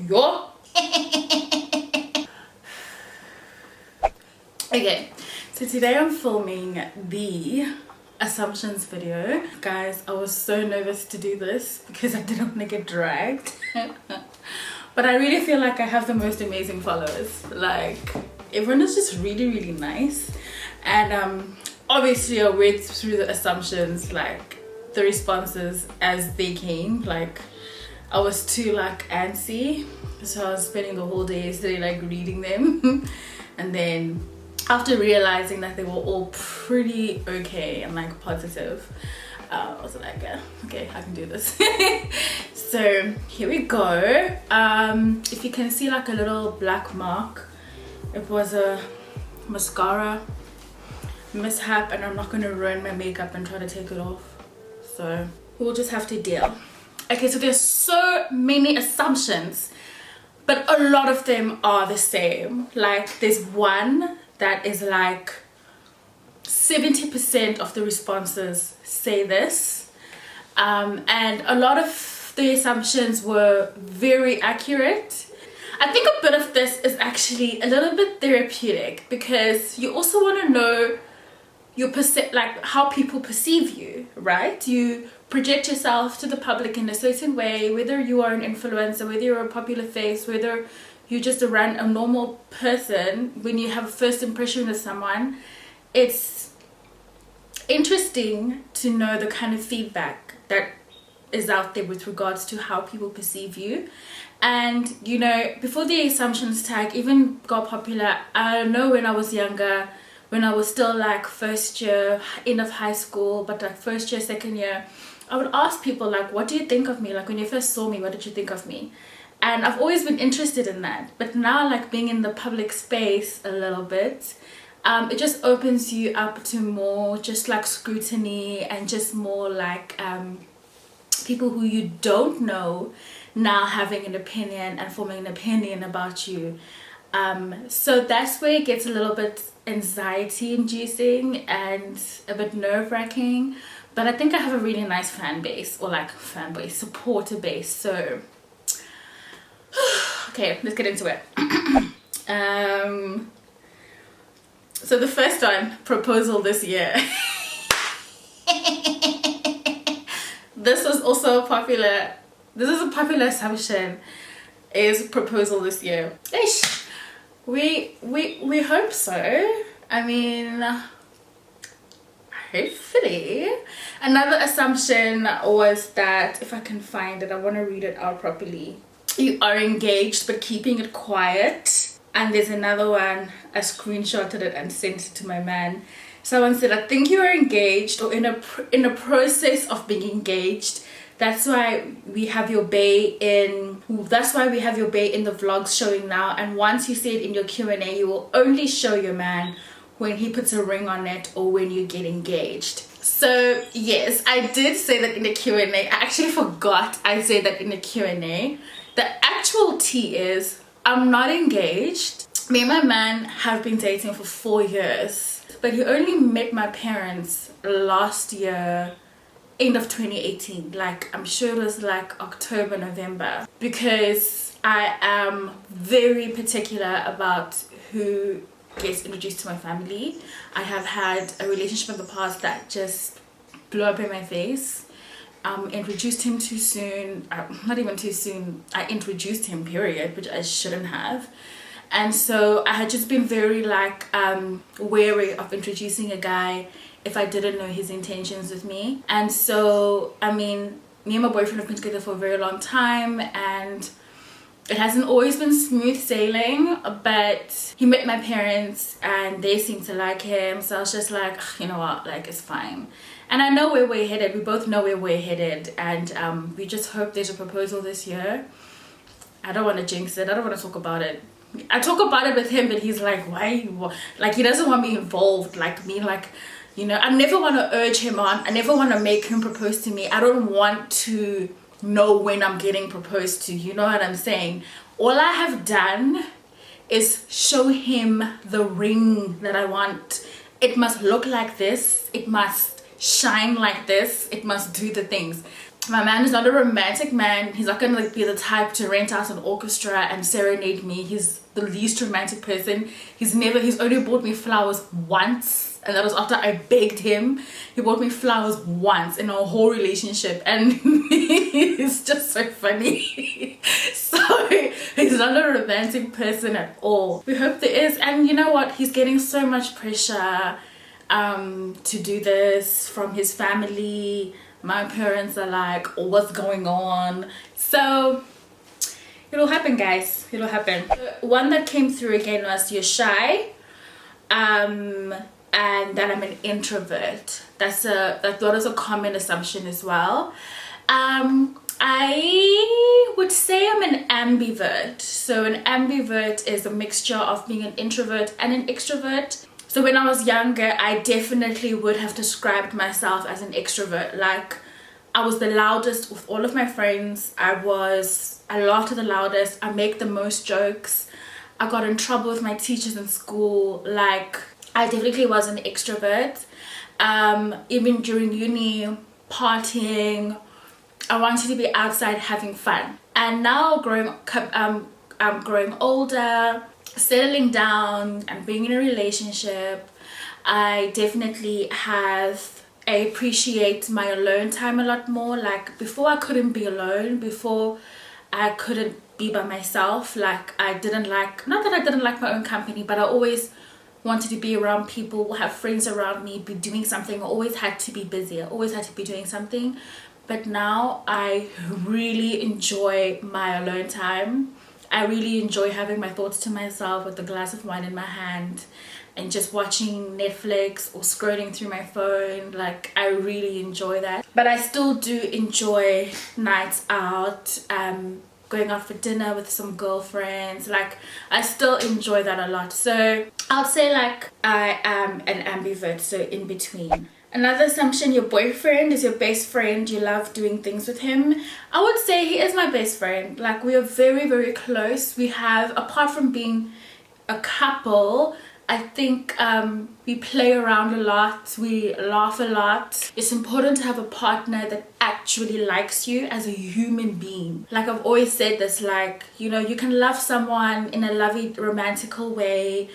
Yo. Okay, so today I'm filming the assumptions video. Guys, I was so nervous to do this because I didn't want to get dragged. But I really feel like I have the most amazing followers. Like, everyone is just really nice. And obviously I went through the assumptions, like the responses as they came. Like, I was too like antsy, so I was spending the whole day yesterday like reading them. And then after realizing that they were all pretty okay and like positive, I was like, okay, I can do this. So here we go. If you can see like a little black mark, it was a mascara mishap, and I'm not going to ruin my makeup and try to take it off, so we'll just have to deal. Okay, so there's so many assumptions, but a lot of them are the same. Like, there's one that is like 70% of the responses say this, and a lot of the assumptions were very accurate. I think a bit of this is actually a little bit therapeutic, because you also want to know your like how people perceive you, right? You project yourself to the public in a certain way, whether you are an influencer, whether you're a popular face, whether you just a normal person. When you have a first impression of someone, it's interesting to know the kind of feedback that is out there with regards to how people perceive you. And you know, before the assumptions tag even got popular, I know when I was younger, when I was still like first year, end of high school, but like first year, second year, I would ask people like, what do you think of me? Like, when you first saw me, what did you think of me? And I've always been interested in that. But now, like, being in the public space a little bit, it just opens you up to more just like scrutiny, and just more like people who you don't know now having an opinion and forming an opinion about you. So that's where it gets a little bit anxiety inducing and a bit nerve-wracking. But I think I have a really nice fan base, or like fan base, supporter base. So okay, let's get into it. So the first one, proposal this year. This was also popular. This is a popular assumption, is proposal this year. Ish. We hope so. I mean, hopefully. Another assumption was that, if I can find it, I want to read it out properly. You are engaged but keeping it quiet. And there's another one, I screenshotted it and sent it to my man. Someone said, I think you are engaged, or in a process of being engaged. That's why we have your bae in. That's why we have your bae in the vlogs showing now. And once you say it in your Q&A, you will only show your man when he puts a ring on it, or when you get engaged. So yes, I did say that in the Q&A. I actually forgot I said that in the Q&A. The actual tea is, I'm not engaged. Me and my man have been dating for 4 years, but he only met my parents last year, end of 2018. Like, I'm sure it was like October, November, because I am very particular about who gets introduced to my family. I have had a relationship in the past that just blew up in my face. Introduced him too soon. Not even too soon, I introduced him, period, which I shouldn't have. And so I had just been very like wary of introducing a guy if I didn't know his intentions with me. And so, I mean, me and my boyfriend have been together for a very long time, and it hasn't always been smooth sailing, but he met my parents and they seemed to like him. So I was just like, you know what, like, it's fine. And I know where we're headed. We both know where we're headed. And we just hope there's a proposal this year. I don't want to jinx it. I don't want to talk about it. I talk about it with him, but he's like, why? Like, he doesn't want me involved. Like, me, like, you know, I never want to urge him on. I never want to make him propose to me. I don't want to know when I'm getting proposed to. You know what I'm saying? All I have done is show him the ring that I want. It must look like this. It must shine like this. It must do the things. My man is not a romantic man. He's not gonna like be the type to rent out an orchestra and serenade me. He's the least romantic person. He's only bought me flowers once, and that was after I begged him. He bought me flowers once in our whole relationship, and it's just so funny. So he's not a romantic person at all. We hope there is, and you know what? He's getting so much pressure to do this from his family. My parents are like, oh, what's going on? So it'll happen, guys. It'll happen. One that came through again was you're shy, and that I'm an introvert. That is a common assumption as well. I would say I'm an ambivert. So an ambivert is a mixture of being an introvert and an extrovert. So when I was younger, I definitely would have described myself as an extrovert. Like, I was the loudest with all of my friends. I laughed the loudest. I make the most jokes. I got in trouble with my teachers in school. Like, I definitely was an extrovert. Even during uni, partying, I wanted to be outside having fun. And now I'm growing older, settling down and being in a relationship, I definitely I appreciate my alone time a lot more. Like, before I couldn't be alone, before I couldn't be by myself. Like, not that I didn't like my own company, but I always wanted to be around people, have friends around me, be doing something. I always had to be busy. I always had to be doing something. But now I really enjoy my alone time. I really enjoy having my thoughts to myself with a glass of wine in my hand and just watching Netflix or scrolling through my phone. Like, I really enjoy that. But I still do enjoy nights out, going out for dinner with some girlfriends. Like, I still enjoy that a lot. So I'll say like I am an ambivert, so in between. Another assumption, your boyfriend is your best friend. You love doing things with him. I would say he is my best friend. Like, we are very, very close. We have, apart from being a couple, I think we play around a lot. We laugh a lot. It's important to have a partner that actually likes you as a human being. Like, I've always said this, like, you know, you can love someone in a lovey, romantical way,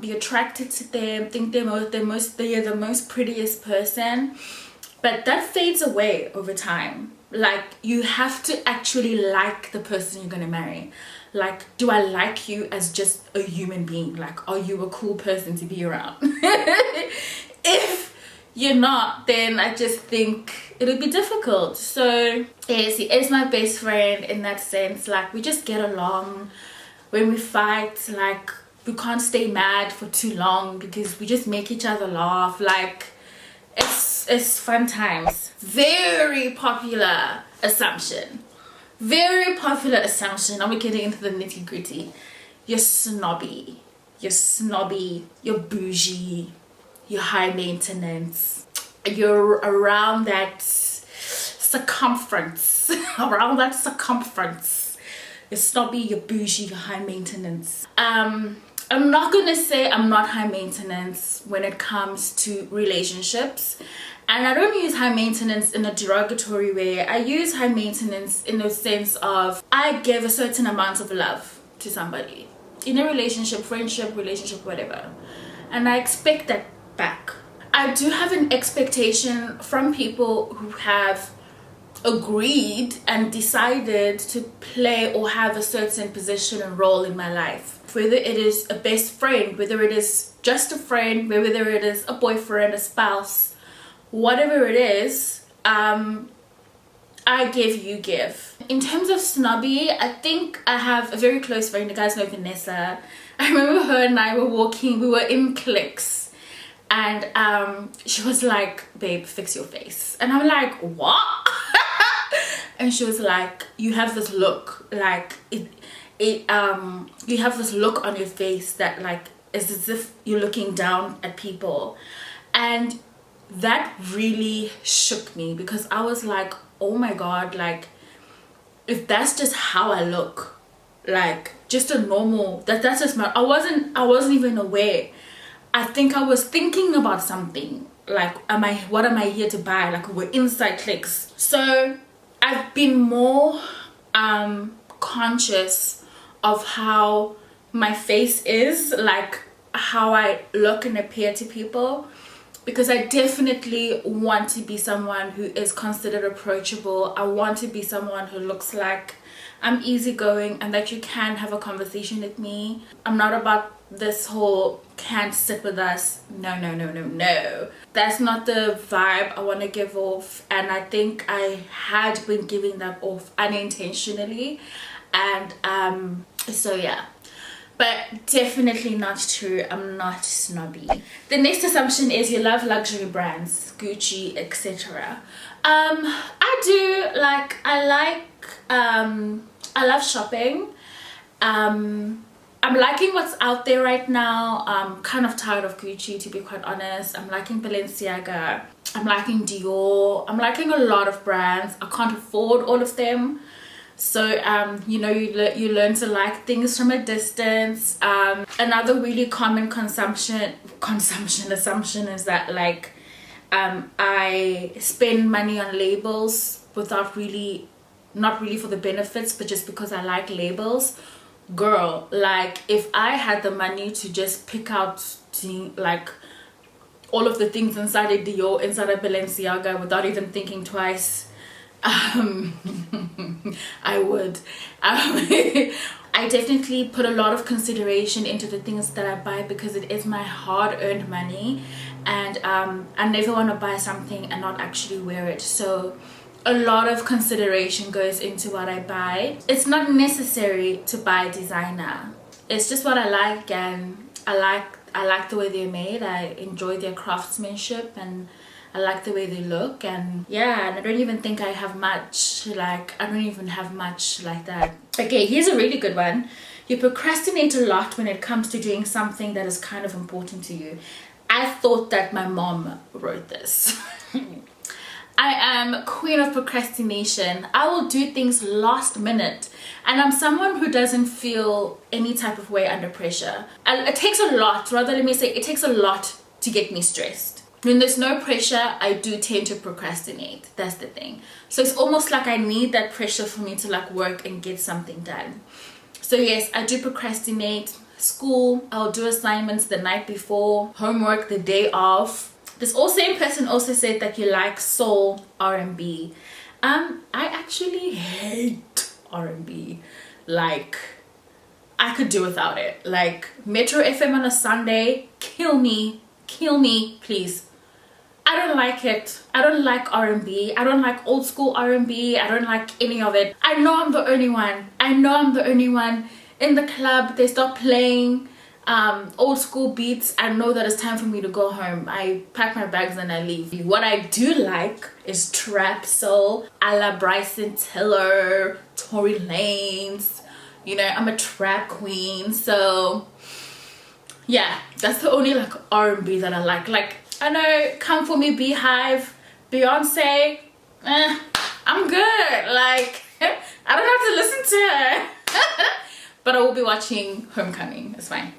be attracted to them, think they're the most prettiest person, but that fades away over time. Like, you have to actually like the person you're gonna marry. Like, do I like you as just a human being? Like, are you a cool person to be around? If you're not, then I just think it'll be difficult. So yes, he is my best friend in that sense. Like, we just get along. When we fight, like, we can't stay mad for too long because we just make each other laugh. Like, it's fun times. Very popular assumption. Very popular assumption. Now we're getting into the nitty gritty. You're snobby. You're bougie. You're high maintenance. You're around that circumference. Around that circumference. You're snobby, you're bougie, you're high maintenance. I'm not gonna say I'm not high maintenance when it comes to relationships, and I don't use high maintenance in a derogatory way. I use high maintenance in the sense of I give a certain amount of love to somebody in a relationship, friendship, relationship, whatever, and I expect that back. I do have an expectation from people who have agreed and decided to play or have a certain position and role in my life, whether it is a best friend, whether it is just a friend, whether it is a boyfriend, a spouse, whatever it is. I give, you give. In terms of snobby, I think I have a very close friend. You guys know Vanessa. I remember her and I were walking, we were in cliques, and she was like, babe, fix your face. And I'm like, what? And she was like, you have this look, like you have this look on your face that, like, is as if you're looking down at people. And that really shook me, because I was like, oh my god, like, if that's just how I look, like, just a normal, that's just my, I wasn't even aware. I think I was thinking about something, like, what am I here to buy? Like, we're inside clicks. So I've been more conscious of how my face is, like how I look and appear to people, because I definitely want to be someone who is considered approachable. I want to be someone who looks like I'm easygoing and that you can have a conversation with me. I'm not about this whole can't sit with us. No, no, no, no, no. That's not the vibe I want to give off, and I think I had been giving that off unintentionally, and so yeah. But definitely not true. I'm not snobby. The next assumption is you love luxury brands, Gucci, etc. I do. Like, I love shopping. I'm liking what's out there right now. I'm kind of tired of Gucci, to be quite honest. I'm liking Balenciaga. I'm liking Dior. I'm liking a lot of brands. I can't afford all of them. So, you know, you learn to like things from a distance. Another really common assumption is that, like, I spend money on labels without not really for the benefits, but just because I like labels. Girl, like, if I had the money to just pick out like all of the things inside of Dior, inside of Balenciaga, without even thinking twice, I would. I definitely put a lot of consideration into the things that I buy, because it is my hard-earned money, and I never want to buy something and not actually wear it. So a lot of consideration goes into what I buy. It's not necessary to buy designer. It's just what I like, and I like the way they're made. I enjoy their craftsmanship, and I like the way they look. And yeah, and I don't even think I have much, like, I don't even have much like that. Okay, here's a really good one. You procrastinate a lot when it comes to doing something that is kind of important to you. I thought that my mom wrote this. I am queen of procrastination. I will do things last minute, and I'm someone who doesn't feel any type of way under pressure. And it takes a lot, it takes a lot to get me stressed. When there's no pressure, I do tend to procrastinate. That's the thing. So it's almost like I need that pressure for me to, like, work and get something done. So yes, I do procrastinate. School, I'll do assignments the night before, homework the day of. This same person also said that you like soul R&B. I actually hate R&B. Like, I could do without it. Like, Metro FM on a Sunday, kill me, please. I don't like it. I don't like R&B. I don't like old school R&B. I don't like any of it. I know I'm the only one. In the club, they start playing old school beats. I know that it's time for me to go home. I pack my bags and I leave. What I do like is trap soul, a la Bryson Tiller, Tory Lanez. You know, I'm a trap queen. So yeah, that's the only, like, R&B that I like. Like, I know, Come For Me, Beehive, Beyonce, I'm good. Like, I don't have to listen to her. But I will be watching Homecoming. It's fine.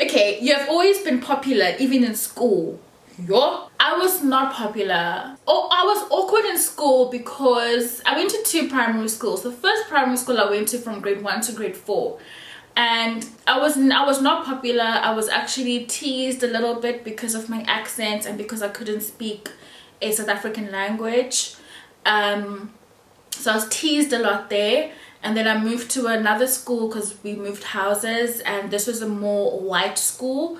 Okay, you have always been popular, even in school. Yo, I was not popular. Oh, I was awkward in school because I went to 2 primary schools. The first primary school I went to from grade 1 to grade 4. And I was not popular. I was actually teased a little bit because of my accent and because I couldn't speak a South African language. So I was teased a lot there. And then I moved to another school because we moved houses, and this was a more white school.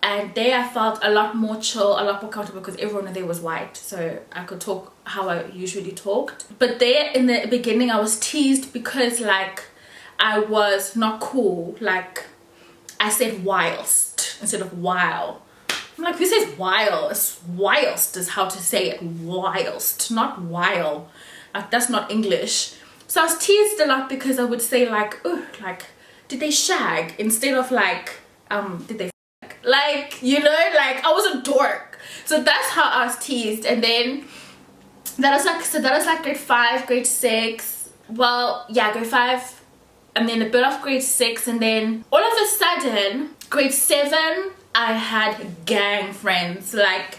And there I felt a lot more chill, a lot more comfortable because everyone there was white. So I could talk how I usually talked. But there in the beginning I was teased because, like, I was not cool. Like, I said whilst instead of while. I'm like, who says while? It's whilst is how to say it. Whilst, not while. Like, that's not English. So I was teased a lot because I would say, like, oh, like, did they shag? Instead of, like, did they f***? Like, you know, like, I was a dork. So that's how I was teased. And then that was like grade 5, grade 6. Well, yeah, grade 5. And then a bit of grade 6. And then all of a sudden, grade 7, I had gang friends. Like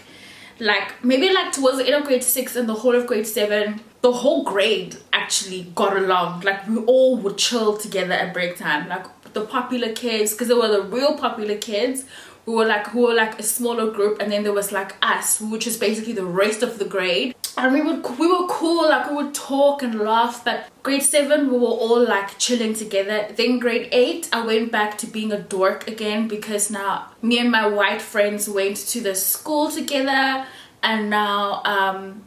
maybe like towards the end of grade 6 and the whole of grade 7, the whole grade actually got along. Like we all would chill together at break time. Like the popular kids, because they were the real popular kids, who were like a smaller group, and then there was like us, which is basically the rest of the grade. And we were cool, like we would talk and laugh. But grade 7 we were all like chilling together. Then grade 8 I went back to being a dork again, because now me and my white friends went to the school together, and now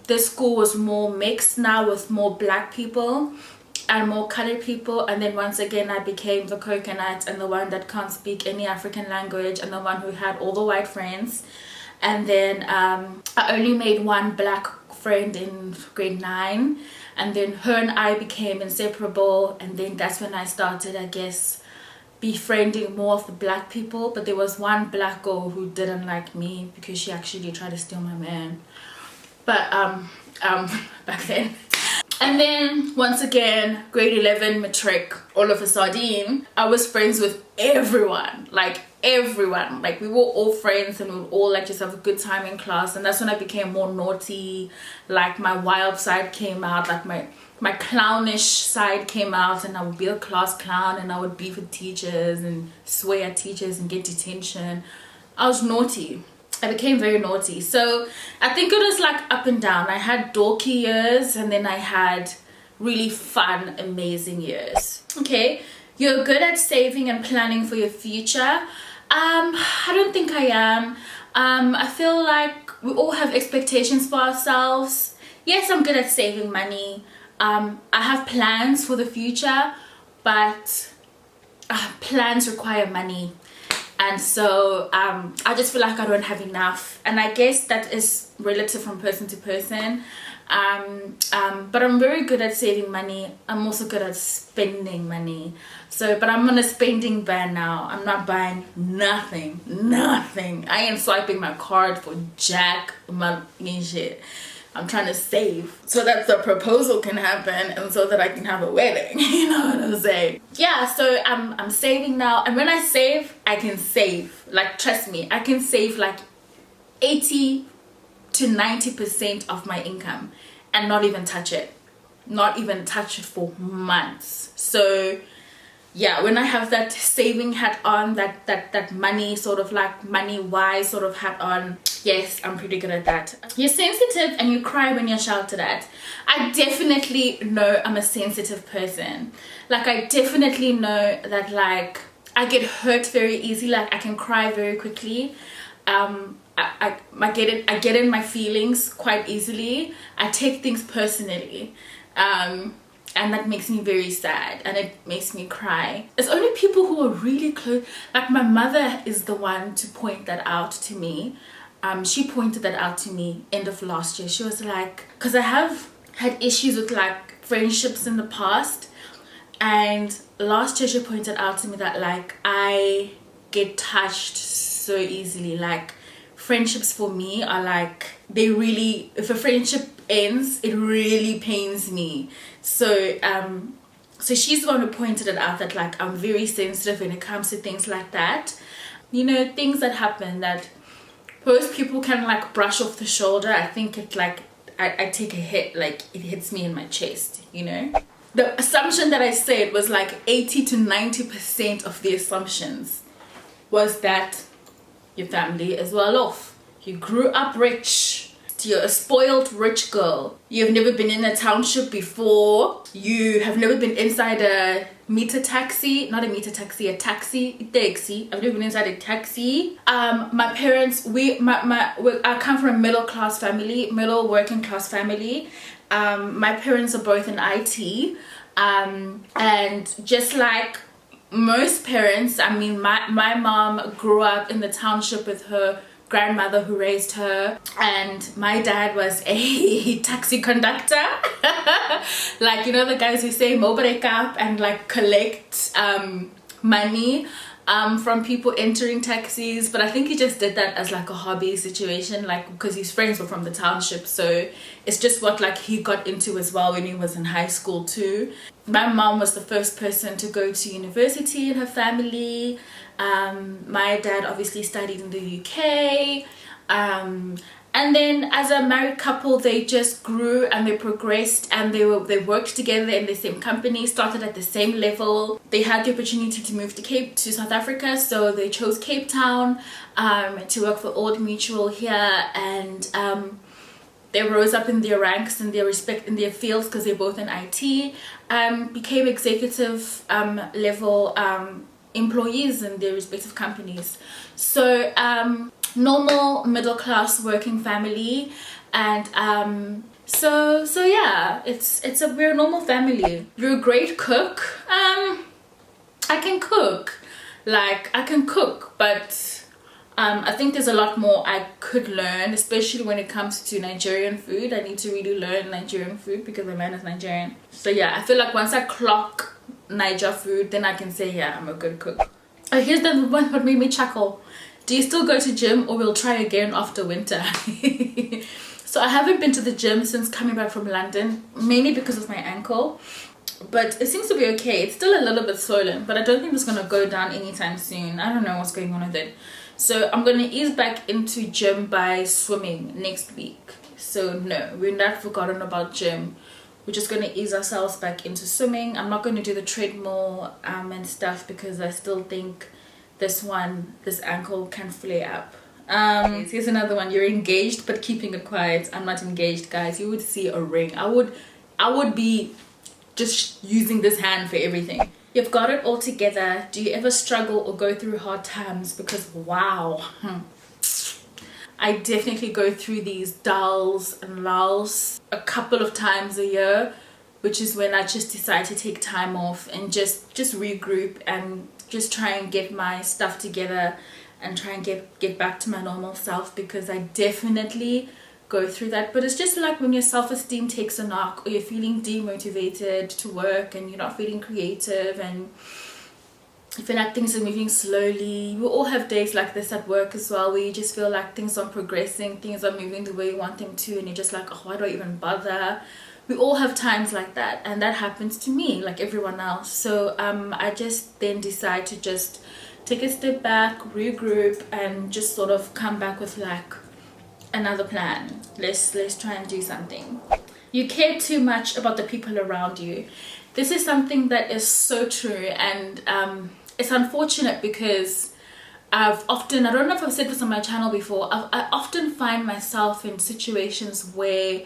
the school was more mixed now, with more black people and more colored people. And then once again I became the coconut, and the one that can't speak any African language, and the one who had all the white friends. And then I only made one black friend in grade 9, and then her and I became inseparable. And then that's when I started, I guess, befriending more of the black people. But there was one black girl who didn't like me, because she actually tried to steal my man. But back then. And then once again, grade 11 matric, all of a sudden I was friends with everyone, like everyone. Like we were all friends, and we would all like just have a good time in class. And that's when I became more naughty. Like my wild side came out, like my clownish side came out, and I would be a class clown, and I would beef with teachers and swear at teachers and get detention. I was naughty. I became very naughty. So I think it was like up and down. I had dorky years, and then I had really fun, amazing years. Okay, you're good at saving and planning for your future. I don't think I am. I feel like we all have expectations for ourselves. Yes, I'm good at saving money. I have plans for the future, but plans require money. And so I just feel like I don't have enough, and I guess that is relative from person to person. But I'm very good at saving money. I'm also good at spending money. So, but I'm on a spending ban now. I'm not buying nothing. I ain't swiping my card for jack shit. I'm trying to save so that the proposal can happen, and so that I can have a wedding. You know what I'm saying? Yeah, so I'm saving now. And when I save, I can save. Like, trust me, I can save like 80 to 90% of my income and not even touch it. Not even touch it for months. So yeah, when I have that saving hat on, that money sort of like money wise sort of hat on, yes, I'm pretty good at that. You're sensitive and you cry when you're shouted at. I definitely know I'm a sensitive person. Like, I definitely know that, like, I get hurt very easily. Like, I can cry very quickly. I get in my feelings quite easily. I take things personally. And that makes me very sad, and it makes me cry. It's only people who are really close. Like, my mother is the one to point that out to me. She pointed that out to me end of last year. She was like, because I have had issues with like friendships in the past, and last year she pointed out to me that, like, I get touched so easily. Like, friendships for me are like, they really, if a friendship ends, it really pains me. So so she's the one who pointed it out, that, like, I'm very sensitive when it comes to things like that. You know, things that happen that most people can like brush off the shoulder. I think it, like, I take a hit, like it hits me in my chest, you know. The assumption that I said was like 80 to 90% of the assumptions was that your family is well off. You grew up rich. You're a spoiled rich girl. You've never been in a township before. You have never been inside a meter taxi. Not a meter taxi, a taxi. I've never been inside a taxi. My parents, I come from a middle class family, middle working class family. My parents are both in IT. And just like most parents, I mean, my mom grew up in the township with her grandmother who raised her, and my dad was a taxi conductor. Like, you know, the guys who say break up and like collect money from people entering taxis. But I think he just did that as like a hobby situation, like, because his friends were from the township, so it's just what like he got into as well when he was in high school too. My mom was the first person to go to university in her family. My dad obviously studied in the UK, And then as a married couple, they just grew and they progressed, and they worked together in the same company, started at the same level. They had the opportunity to move to South Africa, so they chose Cape Town to work for Old Mutual here, and they rose up in their ranks and their respect in their fields because they're both in IT, became executive level employees in their respective companies. So normal middle class working family, and so yeah, we're a normal family. You're a great cook. I can cook, but I think there's a lot more I could learn, especially when it comes to Nigerian food. I need to really learn Nigerian food because my man is Nigerian. So yeah, I feel like once I clock Niger food, then I can say, yeah, I'm a good cook. Oh, here's the one that made me chuckle. Do you still go to gym, or we'll try again after winter? So I haven't been to the gym since coming back from London, mainly because of my ankle. But it seems to be okay. It's still a little bit swollen, but I don't think it's going to go down anytime soon. I don't know what's going on with it. So I'm going to ease back into gym by swimming next week. So no, we're not forgotten about gym. We're just going to ease ourselves back into swimming. I'm not going to do the treadmill and stuff because I still think this ankle can flare up. Here's another one. You're engaged but keeping it quiet. I'm not engaged, guys. You would see a ring. I would be just using this hand for everything. You've got it all together. Do you ever struggle or go through hard times? Because wow, I definitely go through these dulls and lulls a couple of times a year, which is when I just decide to take time off and just regroup and just try and get my stuff together and try and get back to my normal self, because I definitely go through that. But it's just like when your self-esteem takes a knock, or you're feeling demotivated to work and you're not feeling creative and you feel like things are moving slowly. We all have days like this at work as well, where you just feel like things aren't progressing, things are moving the way you want them to, and you're just like, oh, why do I even bother? We all have times like that, and that happens to me like everyone else. So I just then decide to just take a step back, regroup, and just sort of come back with like another plan. Let's try and do something. You care too much about the people around you. This is something that is so true, and it's unfortunate because I don't know if I've said this on my channel before, I often find myself in situations where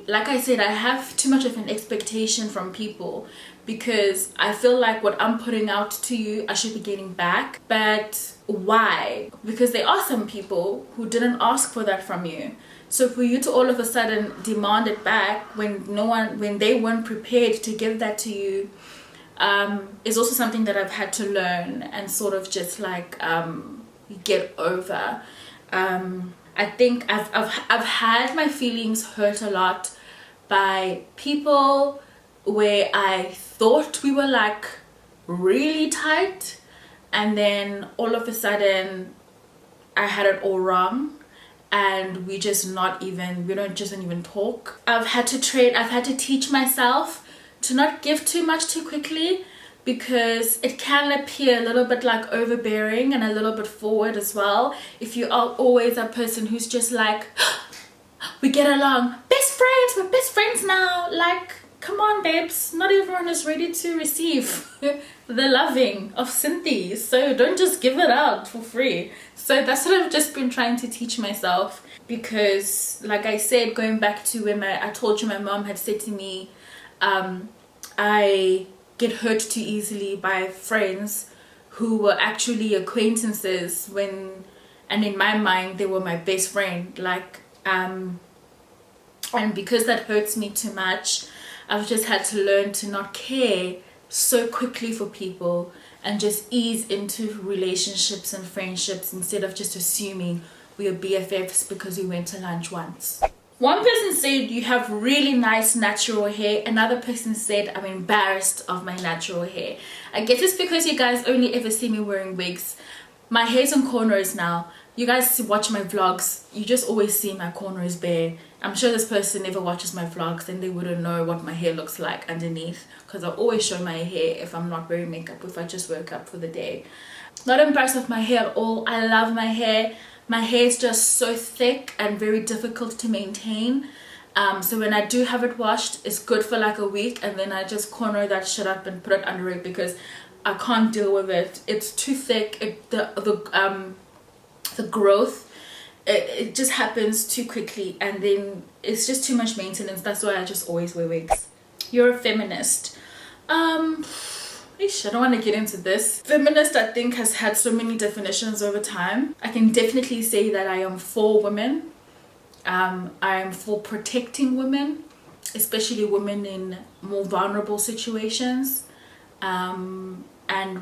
like I said, I have too much of an expectation from people, because I feel like what I'm putting out to you, I should be getting back. But why? Because there are some people who didn't ask for that from you. So for you to all of a sudden demand it back when they weren't prepared to give that to you, is also something that I've had to learn and sort of just like get over. I think I've had my feelings hurt a lot by people where I thought we were like really tight, and then all of a sudden I had it all wrong, and we don't even talk. I've had to teach myself to not give too much too quickly, because it can appear a little bit like overbearing and a little bit forward as well. If you are always a person who's just like, we get along, we're best friends now. Like, come on, babes, not everyone is ready to receive the loving of Cynthia, so don't just give it out for free. So that's what I've just been trying to teach myself, because like I said, going back to when I told you my mom had said to me, I get hurt too easily by friends who were actually acquaintances and in my mind they were my best friend. Like and because that hurts me too much, I've just had to learn to not care so quickly for people and just ease into relationships and friendships instead of just assuming we are BFFs because we went to lunch once. One person said you have really nice natural hair. Another person said I'm embarrassed of my natural hair. I guess it's because you guys only ever see me wearing wigs. My hair's on cornrows now. You guys watch my vlogs, you just always see my cornrows bare. I'm sure this person never watches my vlogs and they wouldn't know what my hair looks like underneath, because I always show my hair if I'm not wearing makeup, if I just woke up for the day. Not embarrassed of my hair at all. I love my hair. My hair is just so thick and very difficult to maintain. So when I do have it washed, it's good for like a week, and then I just corner that shit up and put it under it because I can't deal with it. It's too thick. The growth, it just happens too quickly, and then it's just too much maintenance. That's why I just always wear wigs. You're a feminist. I don't want to get into this. Feminist, I think, has had so many definitions over time. I can definitely say that I am for women. I am for protecting women, especially women in more vulnerable situations. And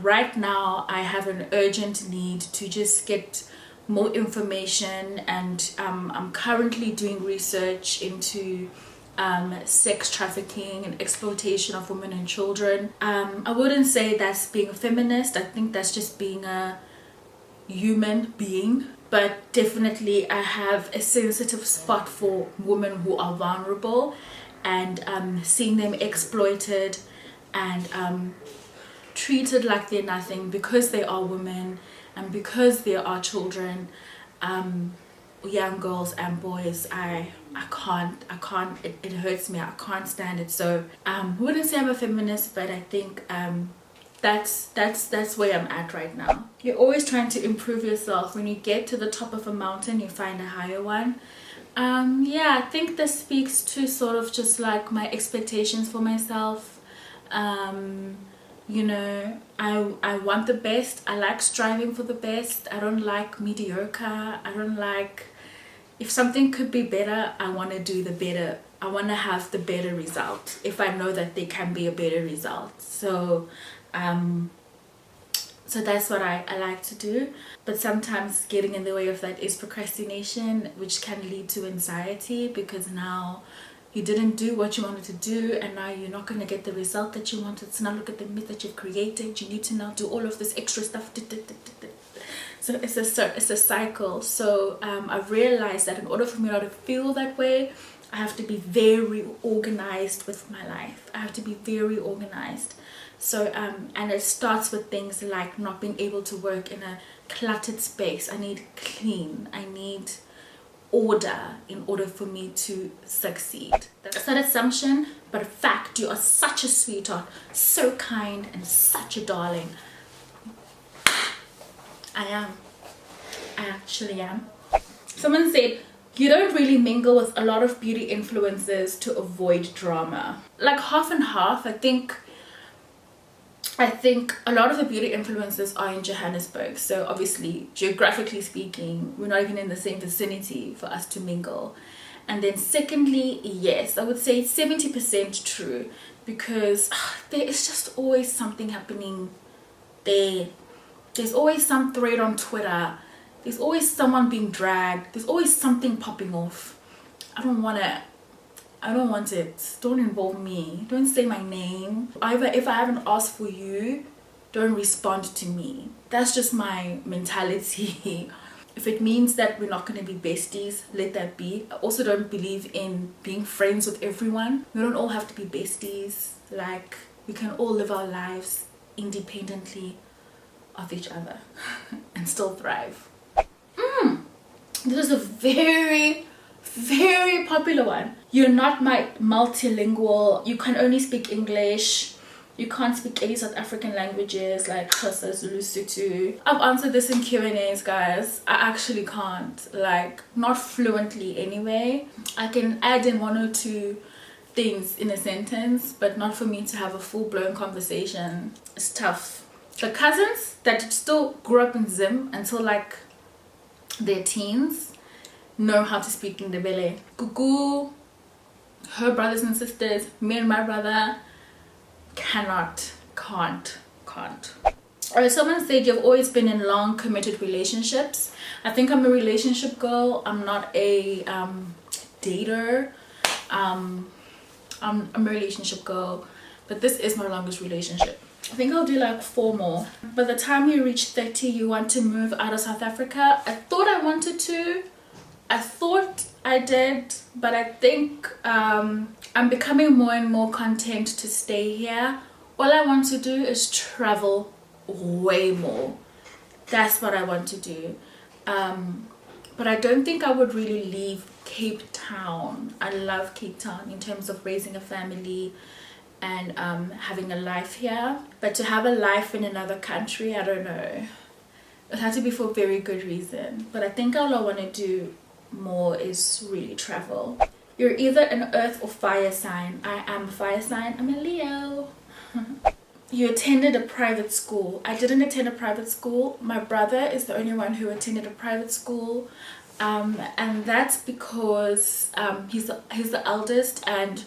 right now I have an urgent need to just get more information, and I'm currently doing research into sex trafficking and exploitation of women and children. I wouldn't say that's being a feminist. I think that's just being a human being. But definitely I have a sensitive spot for women who are vulnerable, and seeing them exploited and treated like they're nothing because they are women and because they are children, young girls and boys. I can't, it hurts me. I can't stand it. So I wouldn't say I'm a feminist, but I think that's where I'm at right now. You're always trying to improve yourself. When you get to the top of a mountain, you find a higher one. Yeah, I think this speaks to sort of just like my expectations for myself. You know, I want the best. I like striving for the best. I don't like mediocre. I don't like, if something could be better, I want to do the better. I want to have the better result if I know that there can be a better result. So that's what I like to do. But sometimes getting in the way of that is procrastination, which can lead to anxiety, because now you didn't do what you wanted to do, and now you're not going to get the result that you wanted. So now look at the myth that you've created. You need to now do all of this extra stuff. So it's a cycle. So I've realized that in order for me not to feel that way, I have to be very organized with my life. I have to be very organized. So and it starts with things like not being able to work in a cluttered space. I need clean. I need order in order for me to succeed. That's not assumption, but a fact. You are such a sweetheart, so kind, and such a darling. I am. I actually am. Someone said, you don't really mingle with a lot of beauty influencers to avoid drama. Like half and half. I think a lot of the beauty influencers are in Johannesburg, so obviously geographically speaking we're not even in the same vicinity for us to mingle. And then secondly, yes, I would say 70% true, because there is just always something happening there. There's always some thread on Twitter, there's always someone being dragged, there's always something popping off. I don't want it. Don't involve me. Don't say my name. Either if I haven't asked for you, don't respond to me. That's just my mentality. If it means that we're not going to be besties, let that be. I also don't believe in being friends with everyone. We don't all have to be besties. Like, we can all live our lives independently of each other and still thrive. This is a very popular one. You're not multilingual. You can only speak English. You can't speak any South African languages like Xhosa, Zulu, Sotho. I've answered this in Q&As, guys. I actually can't. Like, not fluently anyway. I can add in one or two things in a sentence, but not for me to have a full-blown conversation. It's tough. The cousins that still grew up in Zim until like their teens know how to speak in Ndebele. Gugu, her brothers and sisters, me and my brother can't. Alright, someone said you've always been in long committed relationships. I think I'm a relationship girl. I'm not a dater. I'm a relationship girl, but this is my longest relationship. I think I'll do like 4 more. By the time you reach 30, you want to move out of South Africa. I thought I wanted to. I thought I did, but I think I'm becoming more and more content to stay here. All I want to do is travel way more. That's what I want to do. but I don't think I would really leave Cape Town. I love Cape Town in terms of raising a family and having a life here. But to have a life in another country, I don't know. It has to be for a very good reason. But I think all I want to do more is really travel. You're either an earth or fire sign. I am a fire sign. I'm a Leo. You attended a private school. I didn't attend a private school. My brother is the only one who attended a private school. And that's because he's the eldest, and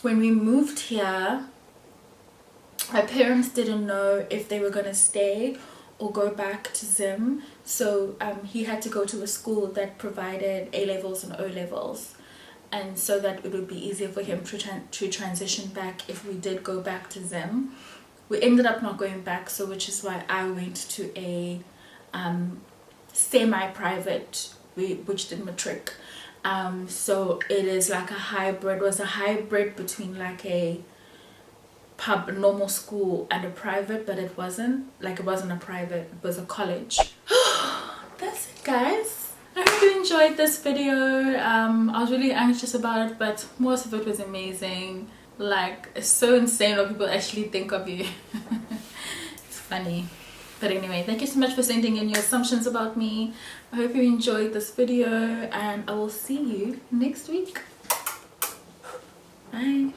when we moved here, my parents didn't know if they were gonna stay or go back to Zim, so he had to go to a school that provided A-levels and O-levels, and so that it would be easier for him to transition back if we did go back to Zim. We ended up not going back, so which is why I went to a semi-private, which did matric. So it is like a hybrid, was a hybrid between like a normal school and a private, but it wasn't a private, it was a college. That's it, guys. I hope you enjoyed this video. I was really anxious about it, but most of it was amazing. Like, it's so insane what people actually think of you. It's funny. But anyway, thank you so much for sending in your assumptions about me. I hope you enjoyed this video, and I will see you next week. Bye.